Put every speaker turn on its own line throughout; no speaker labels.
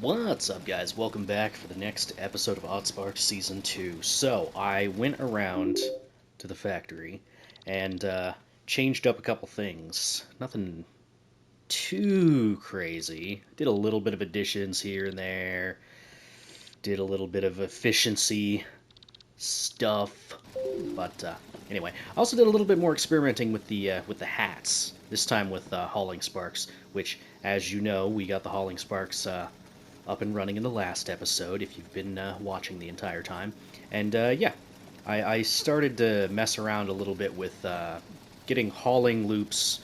What's up, guys? Welcome back for the next episode of Oddsparks Season 2. So, I went around to the factory and changed up a couple things. Nothing too crazy. Did a little bit of additions here and there. Did a little bit of efficiency stuff. But anyway, I also did a little bit more experimenting with the hats. This time with hauling sparks, which, as you know, we got the hauling sparks up and running in the last episode, if you've been watching the entire time. And yeah, I started to mess around a little bit with getting hauling loops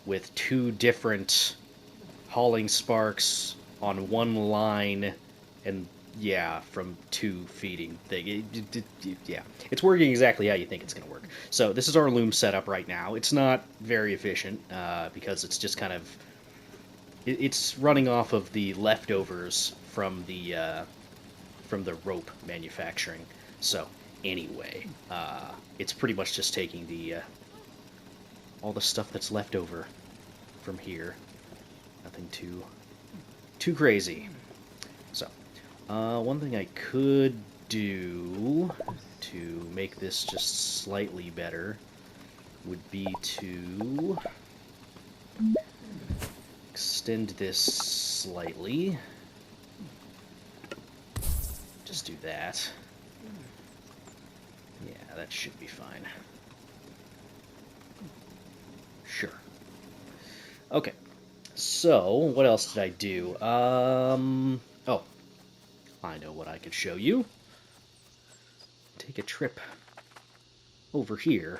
with two different hauling sparks on one line, and yeah, from two feeding thing. Yeah, it's working exactly how you think it's going to work. So this is our loom setup right now. It's not very efficient because it's just kind of it's running off of the leftovers from the rope manufacturing. So anyway, it's pretty much just taking the all the stuff that's left over from here. Nothing too crazy. So one thing I could do to make this just slightly better would be to extend this slightly. Just do that. Yeah, that should be fine. Sure. Okay. So, what else did I do? Oh, I know what I could show you. Take a trip over here.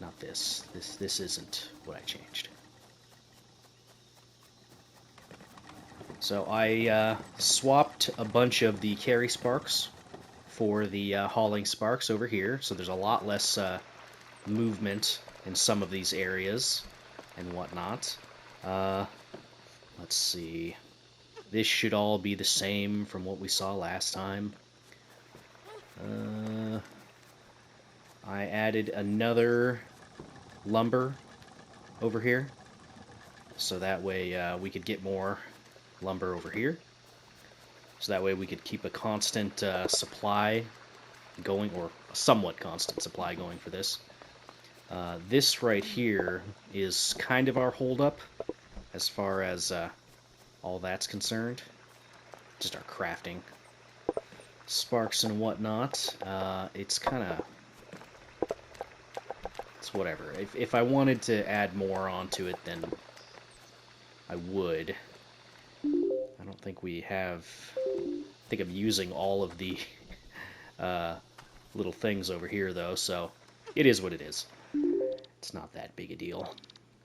Not this. This isn't what I changed. So I swapped a bunch of the carry sparks for the hauling sparks over here. So there's a lot less movement in some of these areas and whatnot. Let's see. This should all be the same from what we saw last time. I added another lumber over here, so that way we could get more lumber over here. So that way we could keep a constant supply going, or a somewhat constant supply going for this. This right here is kind of our holdup as far as all that's concerned. Just our crafting sparks and whatnot. It's kind of, it's whatever. If I wanted to add more onto it, then I would. I don't think we have. I think I'm using all of the little things over here, though, so it is what it is. It's not that big a deal.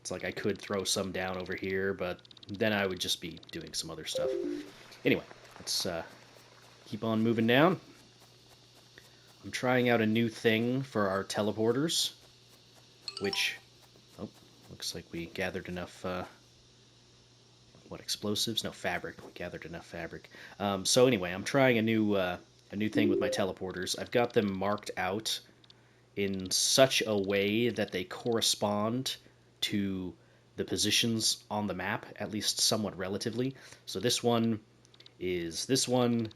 It's like I could throw some down over here, but then I would just be doing some other stuff. Anyway, let's keep on moving down. I'm trying out a new thing for our teleporters, which, oh, looks like we gathered enough, what, explosives? No, fabric. We gathered enough fabric. So anyway, I'm trying a new thing with my teleporters. I've got them marked out in such a way that they correspond to the positions on the map, at least somewhat relatively. So this one is this one.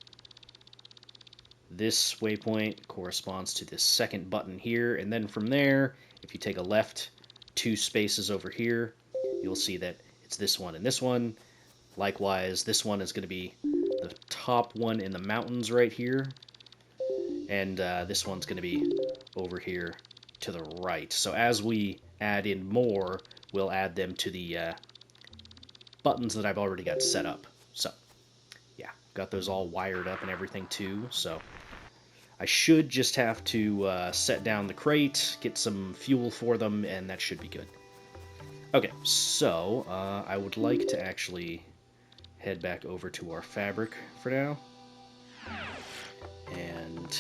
This waypoint corresponds to this second button here, and then from there, if you take a left 2 spaces over here, you'll see that it's this one and this one. Likewise, this one is going to be the top one in the mountains right here, and this one's going to be over here to the right. So as we add in more, we'll add them to the buttons that I've already got set up. So yeah, got those all wired up and everything too, so I should just have to set down the crate, get some fuel for them, and that should be good. Okay, so I would like to actually head back over to our fabric for now and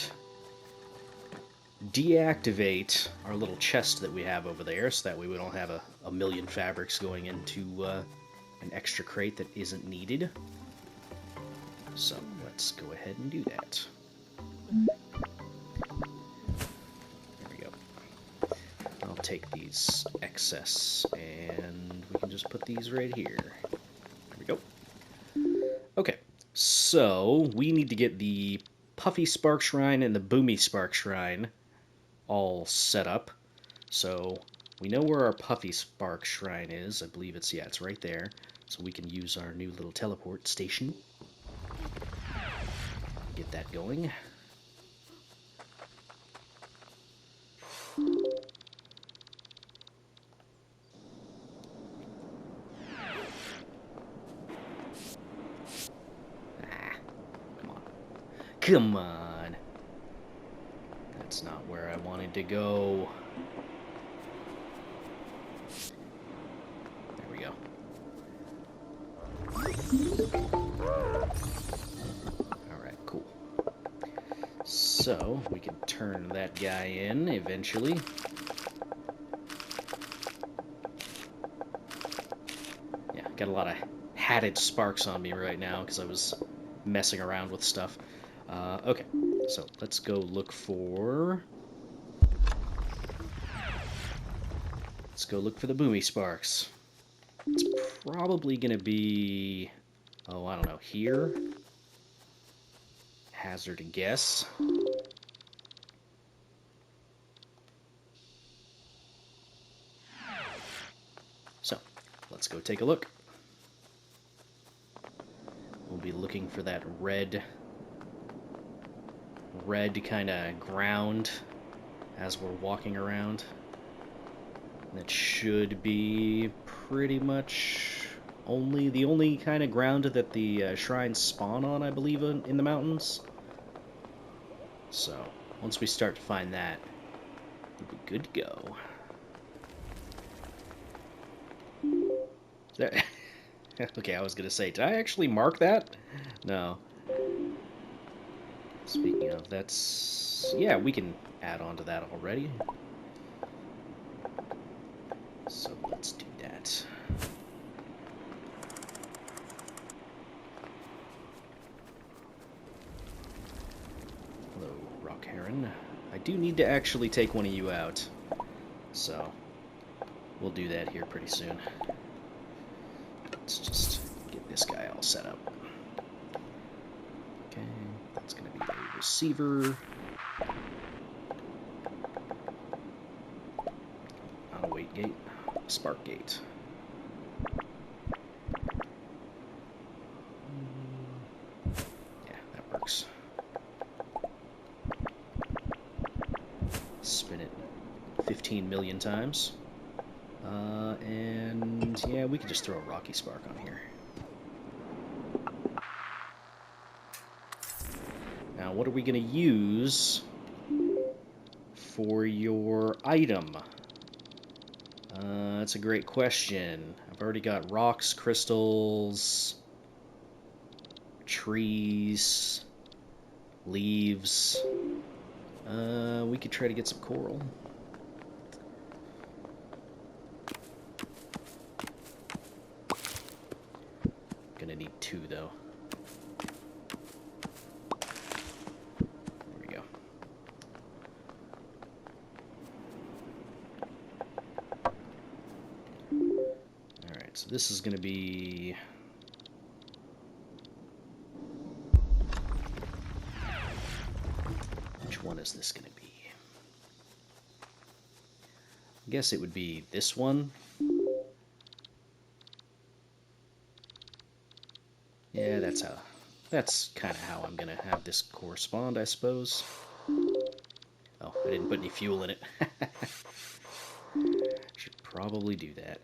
deactivate our little chest that we have over there, so that way we don't have a million fabrics going into an extra crate that isn't needed. So let's go ahead and do that. There we go. I'll take these excess and we can just put these right here. Okay, so we need to get the Puffy Spark Shrine and the Boomy Spark Shrine all set up. So we know where our Puffy Spark Shrine is. I believe it's, yeah, it's right there. So we can use our new little teleport station. Get that going. Come on. Come on. That's not where I wanted to go. There we go. Alright, cool. So, we can turn that guy in eventually. Yeah, got a lot of hatted sparks on me right now because I was messing around with stuff. Okay, so let's go look for... Let's go look for the Boomy Sparks. It's probably going to be... Oh, I don't know, here? Hazard a guess. So, let's go take a look. We'll be looking for that red kind of ground as we're walking around. That should be pretty much the only kind of ground that the shrines spawn on, I believe, in the mountains. So, once we start to find that, we'll be good to go. There. Okay, I was going to say, did I actually mark that? No. Speaking of, that's... Yeah, we can add on to that already. So let's do that. Hello, Rock Heron. I do need to actually take one of you out. So, we'll do that here pretty soon. Let's just get this guy all set up. Okay, that's going to be a receiver. Not a wait gate, spark gate. Yeah, that works. Spin it 15 million times. And yeah, we could just throw a Rocky Spark on here. Now, what are we going to use for your item? That's a great question. I've already got rocks, crystals, trees, leaves. We could try to get some coral. Gonna need 2, though. There we go. Alright, so this is gonna be... Which one is this gonna be? I guess it would be this one. Yeah, that's kind of how I'm going to have this correspond, I suppose. Oh, I didn't put any fuel in it. Should probably do that.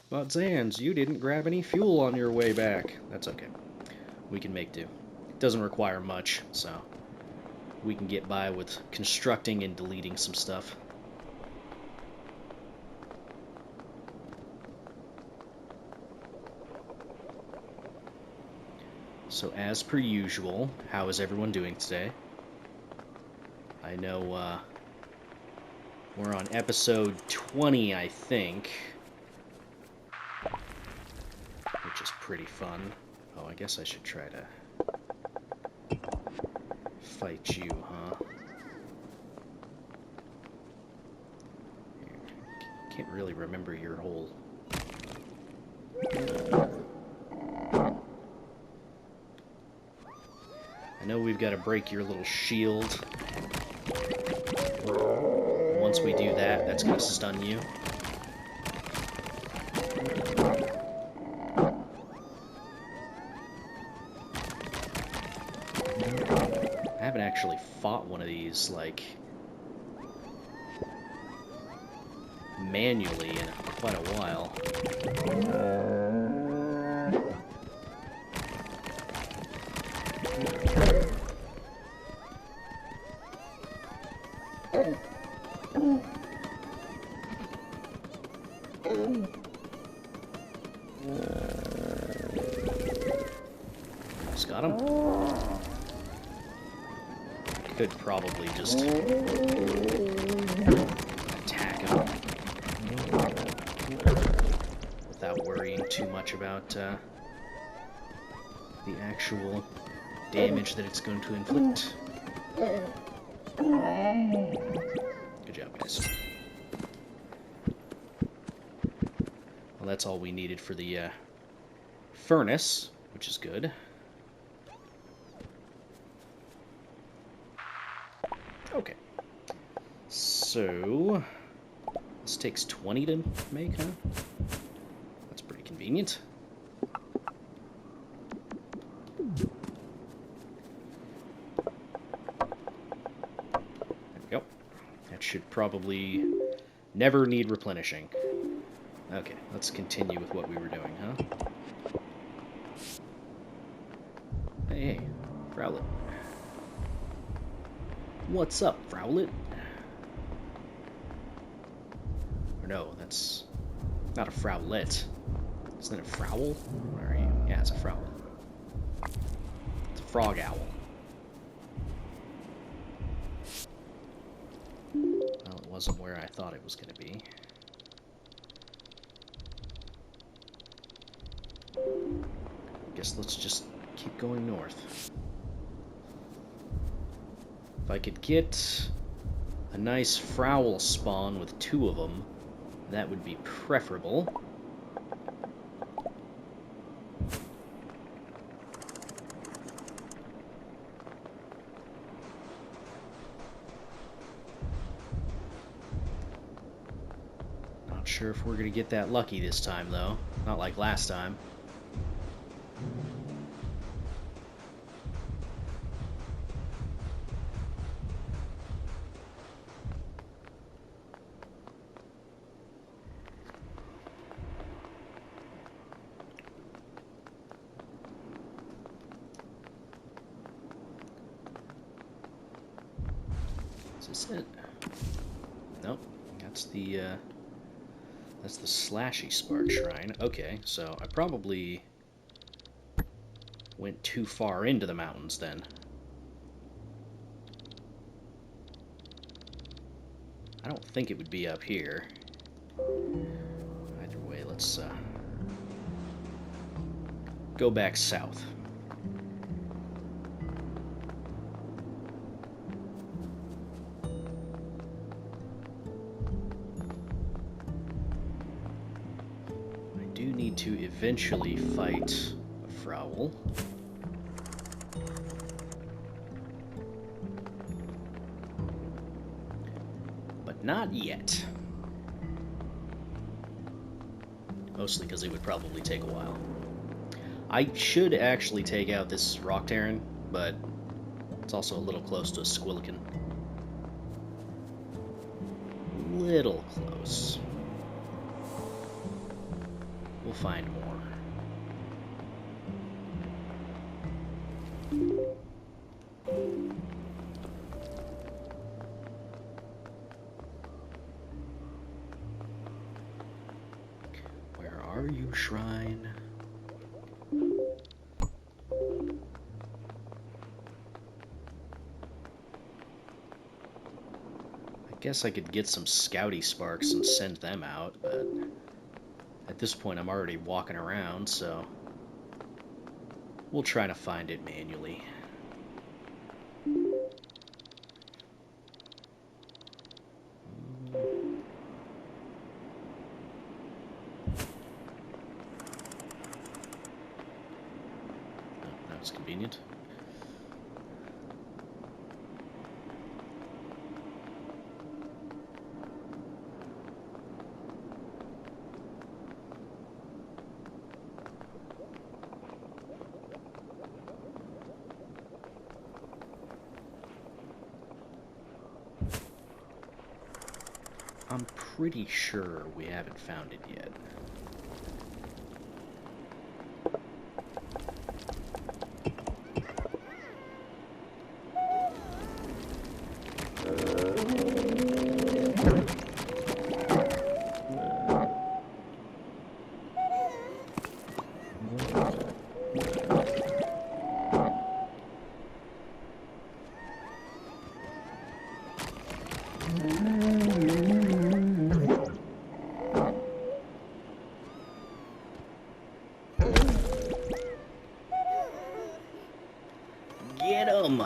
But Zans, you didn't grab any fuel on your way back. That's okay. We can make do. It doesn't require much, so we can get by with constructing and deleting some stuff. So as per usual, how is everyone doing today? I know we're on episode 20, I think, which is pretty fun. Oh, I guess I should try to fight you, huh? Here. Can't really remember your whole... I know we've got to break your little shield. Once we do that, that's going to stun you. I haven't actually fought one of these, like, manually in quite a while. Just got him. Could probably just attack him without worrying too much about the actual damage that it's going to inflict. Good job, guys. Well, that's all we needed for the furnace, which is good. Okay. So, this takes 20 to make, huh? That's pretty convenient. There we go. That should probably never need replenishing. Okay, let's continue with what we were doing, huh? Hey, Frowlet. What's up, Frowlet? Or no, that's not a Frowlet. Isn't it a Frowl? Where are you? Yeah, it's a Frowlet. It's a frog owl. Well, it wasn't where I thought it was going to be. Guess let's just keep going north. If I could get a nice Frowl spawn with 2 of them, that would be preferable. Not sure if we're going to get that lucky this time, though. Not like last time. Is this it? Nope. That's the Slashy Spark Shrine. Okay, so I probably went too far into the mountains then. I don't think it would be up here. Either way, let's go back south. Need to eventually fight a Frowl. But not yet. Mostly because it would probably take a while. I should actually take out this Rock Terran, but it's also a little close to a Squillican. Little close. We'll find more. Where are you, Shrine? I guess I could get some Scouty Sparks and send them out, but at this point I'm already walking around, so we'll try to find it manually. That's convenient. I'm pretty sure we haven't found it yet. Get 'em!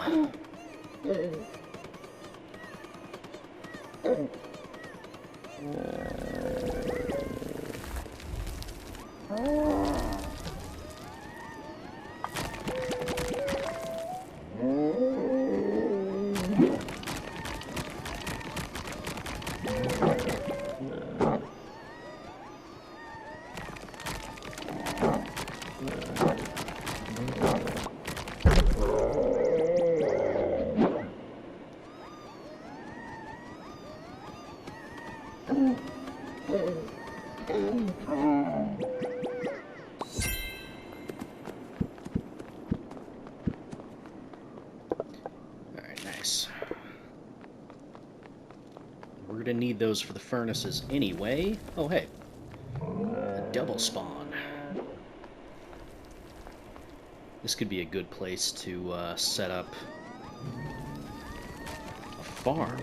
Alright, nice. We're gonna need those for the furnaces anyway. Oh, hey. A double spawn. This could be a good place to set up a farm.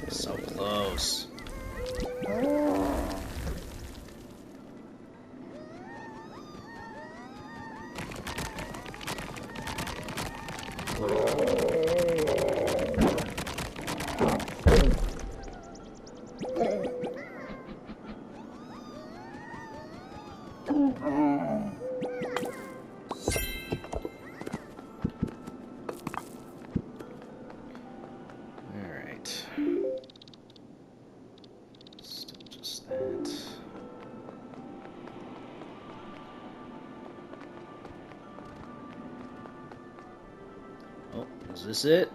So close. Alright. Still just that. Oh, is this it?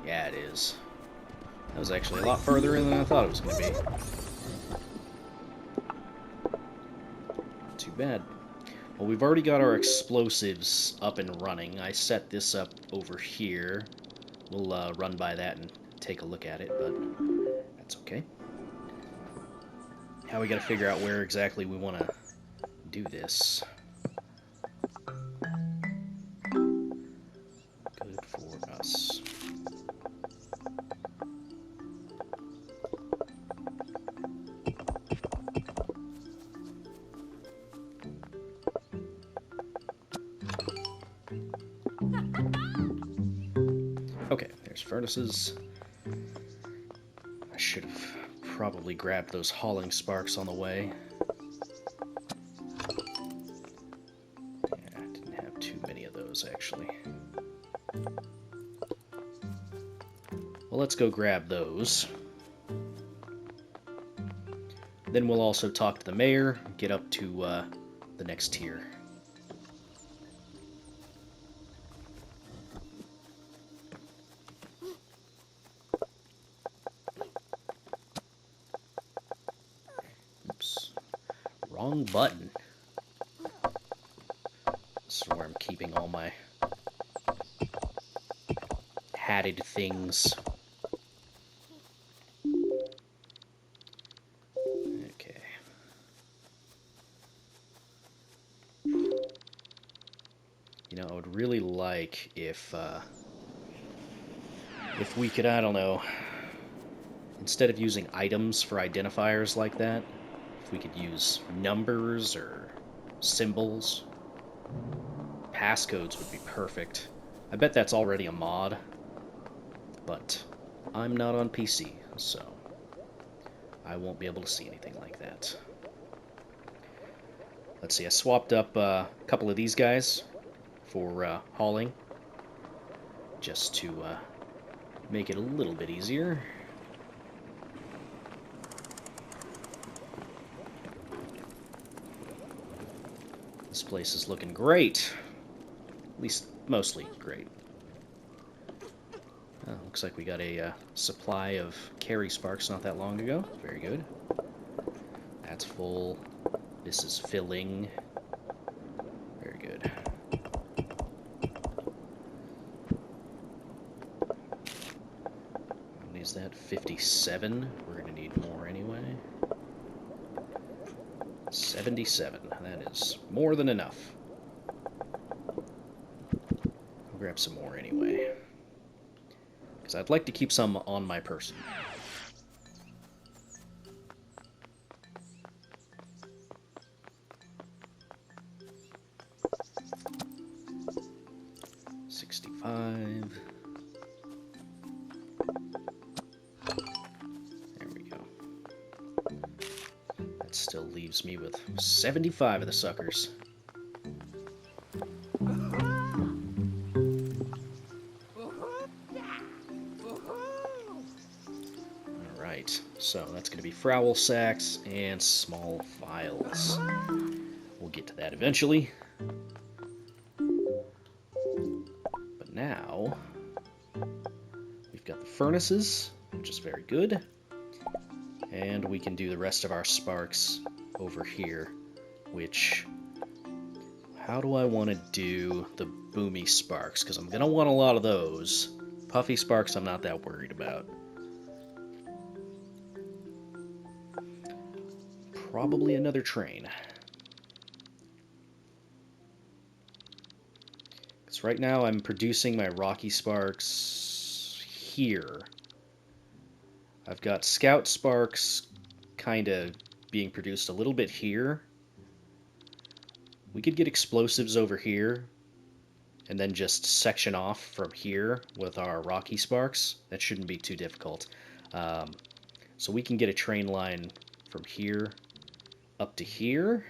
Yeah, it is. That was actually a lot further in than I thought it was going to be. Too bad. Well, we've already got our explosives up and running. I set this up over here. We'll run by that and take a look at it, but that's okay. Now we got to figure out where exactly we want to do this. Good for us. Okay, there's furnaces. I should have probably grabbed those hauling sparks on the way. Yeah, I didn't have too many of those, actually. Well, let's go grab those. Then we'll also talk to the mayor, get up to the next tier. Oops. Wrong button. This is where I'm keeping keeping all my hatted things. Okay. You know, I would really like if we could, I don't know, instead of using items for identifiers like that, if we could use numbers or symbols. Passcodes would be perfect. I bet that's already a mod, but I'm not on PC, so I won't be able to see anything like that. Let's see, I swapped up a couple of these guys for hauling, just to make it a little bit easier. This place is looking great. At least, mostly great. Looks like we got a supply of carry sparks not that long ago. Very good. That's full. This is filling. Very good. How many is that? 57. We're going to need more anyway. 77. That is more than enough. I'll grab some more anyway. Because I'd like to keep some on my person. There we go. That still leaves me with 75 of the suckers. Alright, so that's going to be Frowel sacks and small files. We'll get to that eventually. But now, we've got the furnaces, which is very good. And we can do the rest of our sparks over here, which... How do I want to do the boomy sparks? Because I'm going to want a lot of those. Puffy sparks I'm not that worried about. Probably another train. Because right now I'm producing my rocky sparks here. I've got scout sparks kind of being produced a little bit here. We could get explosives over here and then just section off from here with our rocky sparks. That shouldn't be too difficult. So we can get a train line from here up to here.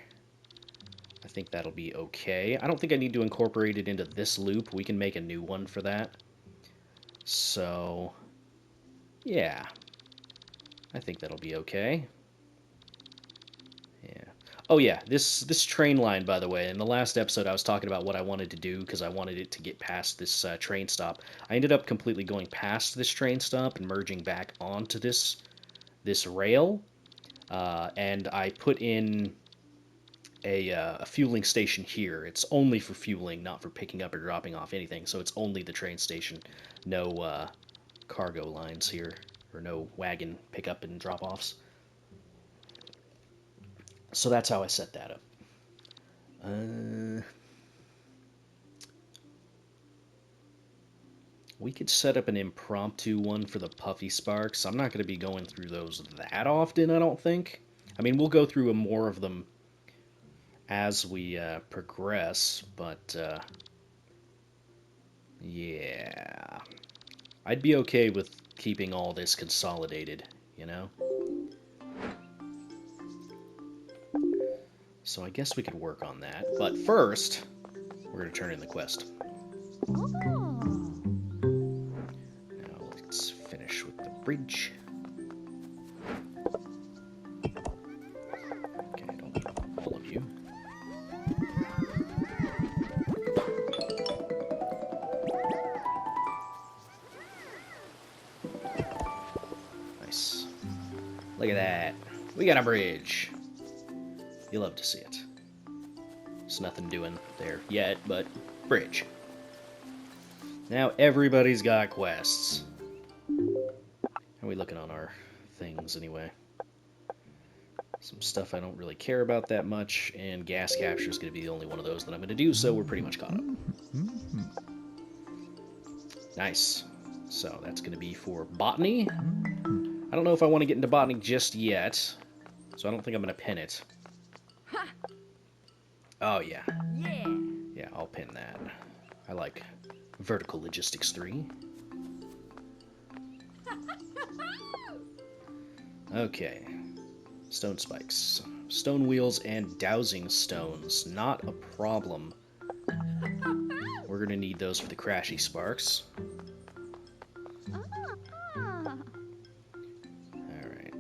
I think that'll be okay. I don't think I need to incorporate it into this loop. We can make a new one for that. So, yeah. I think that'll be okay. Yeah. Oh yeah, this train line, by the way, in the last episode I was talking about what I wanted to do because I wanted it to get past this train stop. I ended up completely going past this train stop and merging back onto this rail. And I put in a fueling station here. It's only for fueling, not for picking up or dropping off anything. So it's only the train station. No cargo lines here, or no wagon pickup and drop-offs. So that's how I set that up. We could set up an impromptu one for the Puffy Sparks. I'm not going to be going through those that often, I don't think. I mean, we'll go through more of them as we progress, but yeah. I'd be okay with keeping all this consolidated, you know? So I guess we could work on that. But first, we're going to turn in the quest. Now let's finish with the bridge. Okay, I don't need all of you. Nice. Look at that. We got a bridge. You love to see it. There's nothing doing there yet, but bridge. Now everybody's got quests. How are we looking on our things anyway? Some stuff I don't really care about that much, and gas capture is going to be the only one of those that I'm going to do, so we're pretty much caught up. Nice. So that's going to be for botany. I don't know if I want to get into botany just yet, so I don't think I'm going to pin it. Oh, yeah. Yeah, I'll pin that. I like Vertical Logistics 3. Okay. Stone spikes. Stone wheels and dowsing stones. Not a problem. We're going to need those for the crashy sparks. Alright.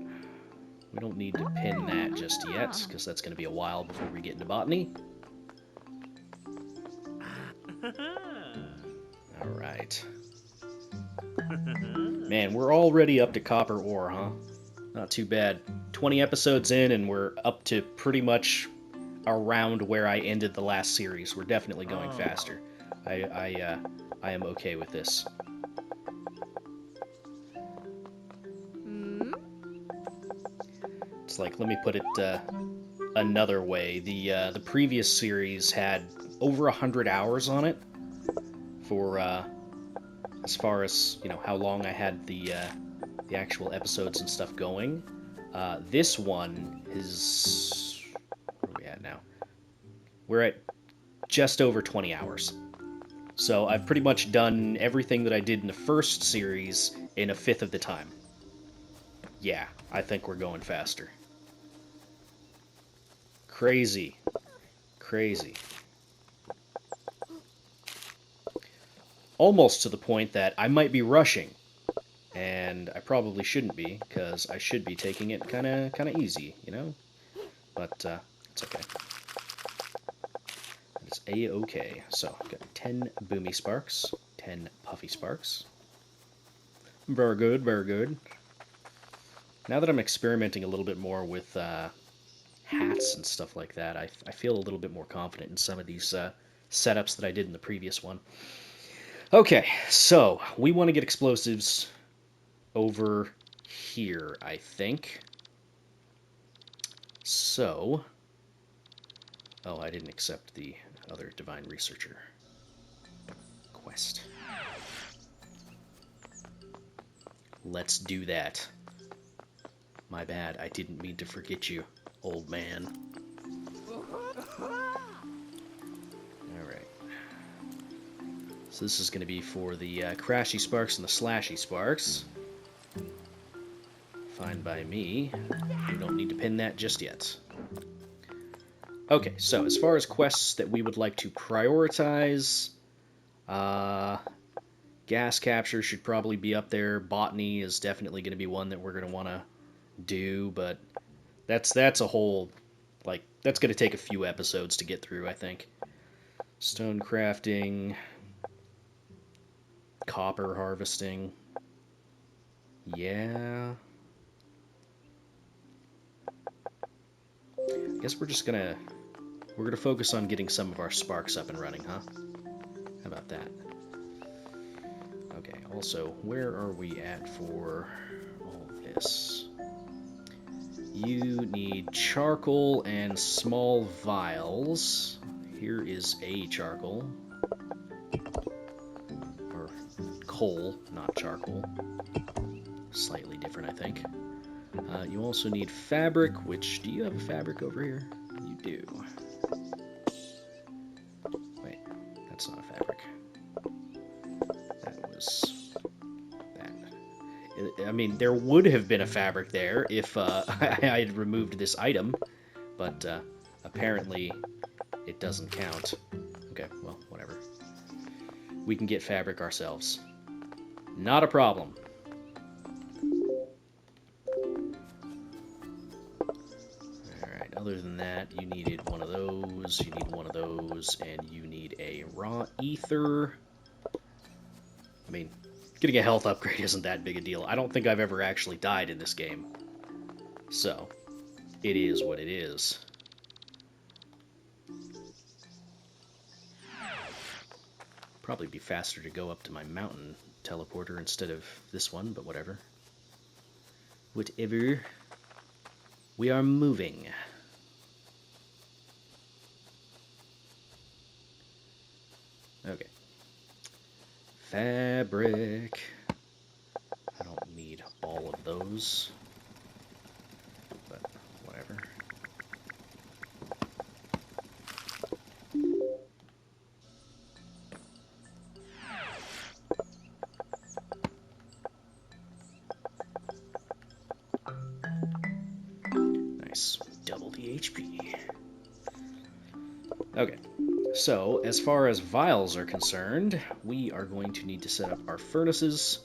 We don't need to pin that just yet, because that's going to be a while before we get into botany. Alright. Man, we're already up to copper ore, huh? Not too bad. 20 episodes in, and we're up to pretty much around where I ended the last series. We're definitely going faster. I am okay with this. It's like, let me put it another way. The previous series had over 100 hours on it for as far as, you know, how long I had the actual episodes and stuff going. This one is... where are we at now? We're at just over 20 hours. So I've pretty much done everything that I did in the first series in a fifth of the time. Yeah, I think we're going faster. Crazy. Crazy. Almost to the point that I might be rushing. And I probably shouldn't be, because I should be taking it kind of easy, you know? But it's okay. It's A-okay. So, I've got 10 boomy sparks, 10 puffy sparks. Very good, very good. Now that I'm experimenting a little bit more with hats and stuff like that, I feel a little bit more confident in some of these setups that I did in the previous one. Okay, so we want to get explosives over here, I think. So... oh, I didn't accept the other Divine Researcher quest. Let's do that. My bad, I didn't mean to forget you, old man. Alright. So this is going to be for the crashy sparks and the slashy sparks. Fine by me. We don't need to pin that just yet. Okay, so as far as quests that we would like to prioritize, gas capture should probably be up there. Botany is definitely going to be one that we're going to want to do, but that's a whole, like, that's going to take a few episodes to get through, I think. Stone crafting, copper harvesting, yeah. I guess we're gonna focus on getting some of our sparks up and running, huh? How about that? Okay, also, where are we at for all this? You need charcoal and small vials. Here is a charcoal. Or coal, not charcoal. Slightly different, I think. You also need fabric, which, do you have a fabric over here? You do. Wait, that's not a fabric. That was that. I mean, there would have been a fabric there if I had removed this item, but apparently it doesn't count. Okay, well, whatever. We can get fabric ourselves. Not a problem. Other than that, you needed one of those, you need one of those, and you need a raw ether. I mean, getting a health upgrade isn't that big a deal. I don't think I've ever actually died in this game. So, it is what it is. Probably be faster to go up to my mountain teleporter instead of this one, but whatever. Whatever. We are moving. Okay. Fabric. I don't need all of those, but whatever. Nice. Double the HP. Okay. So, as far as vials are concerned, we are going to need to set up our furnaces.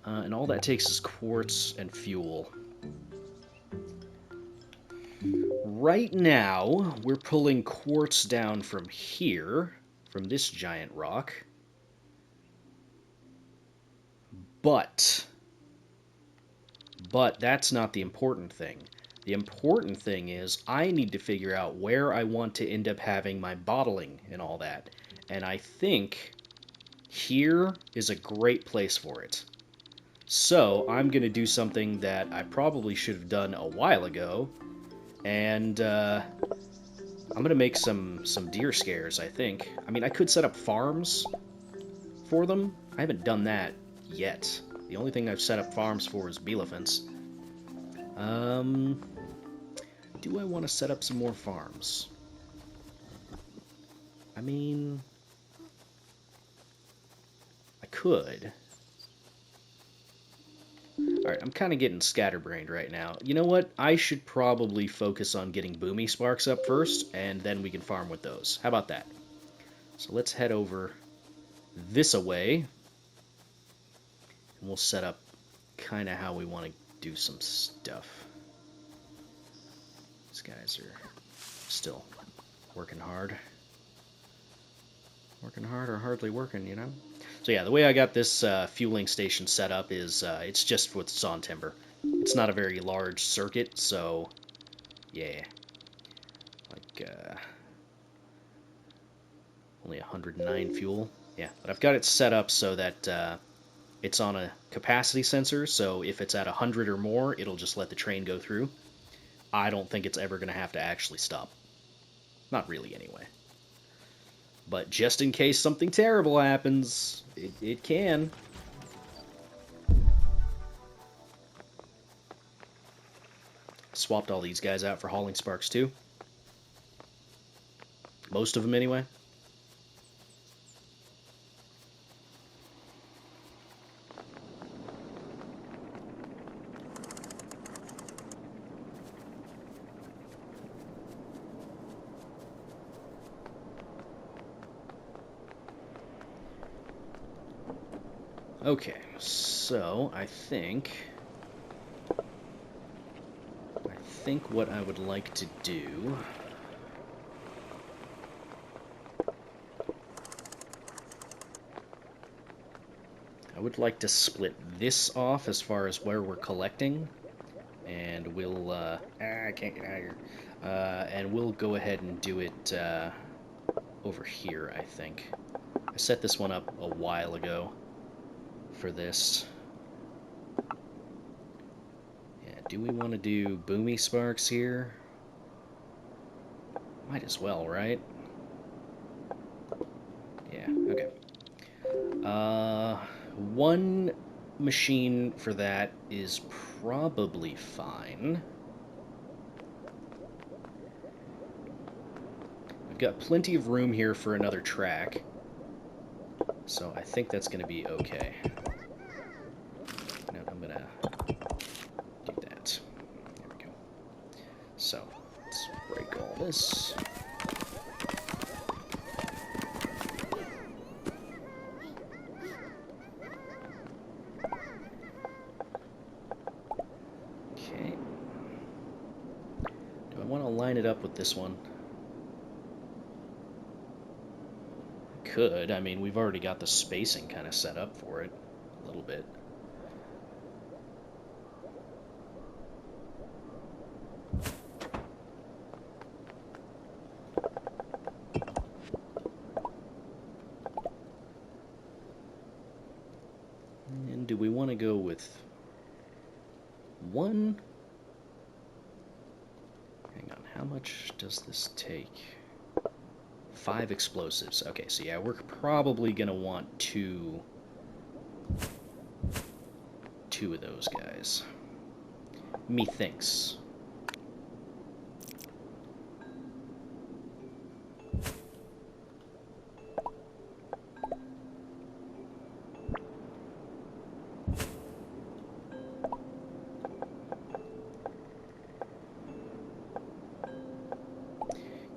And all that takes is quartz and fuel. Right now, we're pulling quartz down from here, from this giant rock. But that's not the important thing. The important thing is I need to figure out where I want to end up having my bottling and all that. And I think here is a great place for it. So I'm going to do something that I probably should have done a while ago. And I'm going to make some deer scares, I think. I mean, I could set up farms for them. I haven't done that yet. The only thing I've set up farms for is bee elephants. Do I want to set up some more farms? I mean, I could. Alright, I'm kind of getting scatterbrained right now. You know what? I should probably focus on getting boomy sparks up first, and then we can farm with those. How about that? So let's head over this away, and we'll set up kind of how we want to do some stuff. These guys are still working hard. Working hard or hardly working, you know? So yeah, the way I got this fueling station set up is it's just with sawn timber. It's not a very large circuit, so yeah. Like, only 109 fuel. Yeah, but I've got it set up so that it's on a capacity sensor, so if it's at 100 or more, it'll just let the train go through. I don't think it's ever going to have to actually stop. Not really, anyway. But just in case something terrible happens, it can. Swapped all these guys out for hauling sparks, too. Most of them, anyway. Okay, so I think what I would like to do I would like to split this off as far as where we're collecting, and we'll I can't get out of here. And we'll go ahead and do it over here, I think. I set this one up a while ago for this. Yeah, do we want to do boomy sparks here? Might as well, right? Yeah, okay. One machine for that is probably fine. We've got plenty of room here for another track, so I think that's going to be okay. I'm going to do that. There we go. So, let's break all this. Okay. Do I want to line it up with this one? I could. I mean, we've already got the spacing kind of set up for it a little bit. do we want to go with one? Hang on, how much does this take? 5 explosives. Okay, so yeah, we're probably going to want two of those guys. Methinks.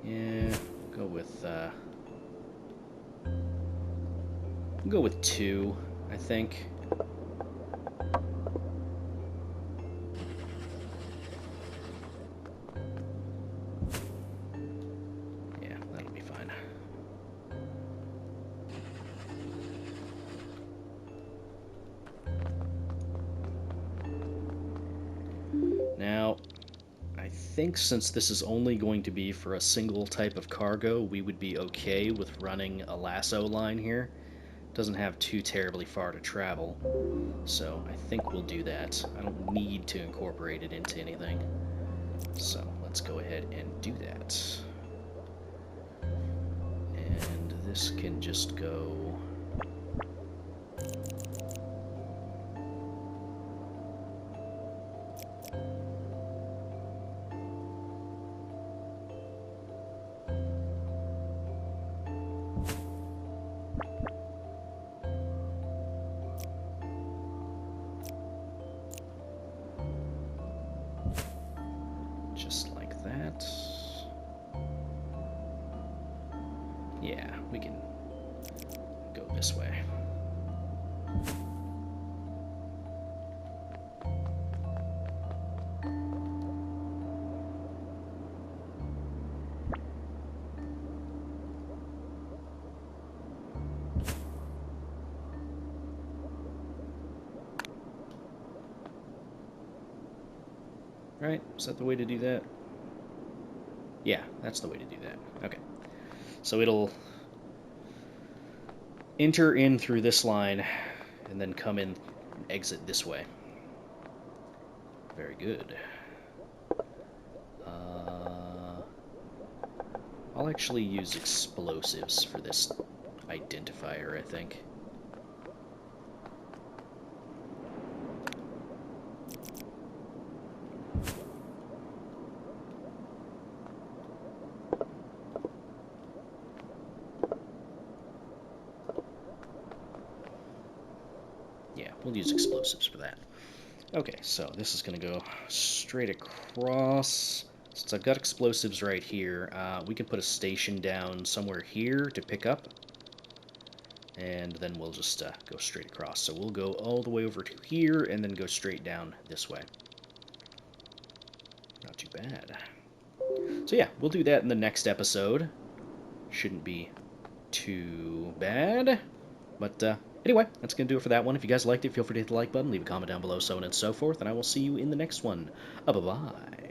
Yeah, go with 2, I think. Yeah, that'll be fine. Now, I think since this is only going to be for a single type of cargo, we would be okay with running a lasso line here. Doesn't have too terribly far to travel, so I think we'll do that. I don't need to incorporate it into anything, so let's go ahead and do that. And this can just go... just like that. Yeah, we can go this way. Right? Is that the way to do that? Yeah, that's the way to do that. Okay. So it'll enter in through this line and then come in and exit this way. Very good. I'll actually use explosives for this identifier, I think. Yeah, we'll use explosives for that. Okay, so this is going to go straight across. Since I've got explosives right here, we can put a station down somewhere here to pick up. And then we'll just go straight across. So we'll go all the way over to here and then go straight down this way. Not too bad. So yeah, we'll do that in the next episode. Shouldn't be too bad. But anyway, that's going to do it for that one. If you guys liked it, feel free to hit the like button, leave a comment down below, so on and so forth, and I will see you in the next one. Bye-bye.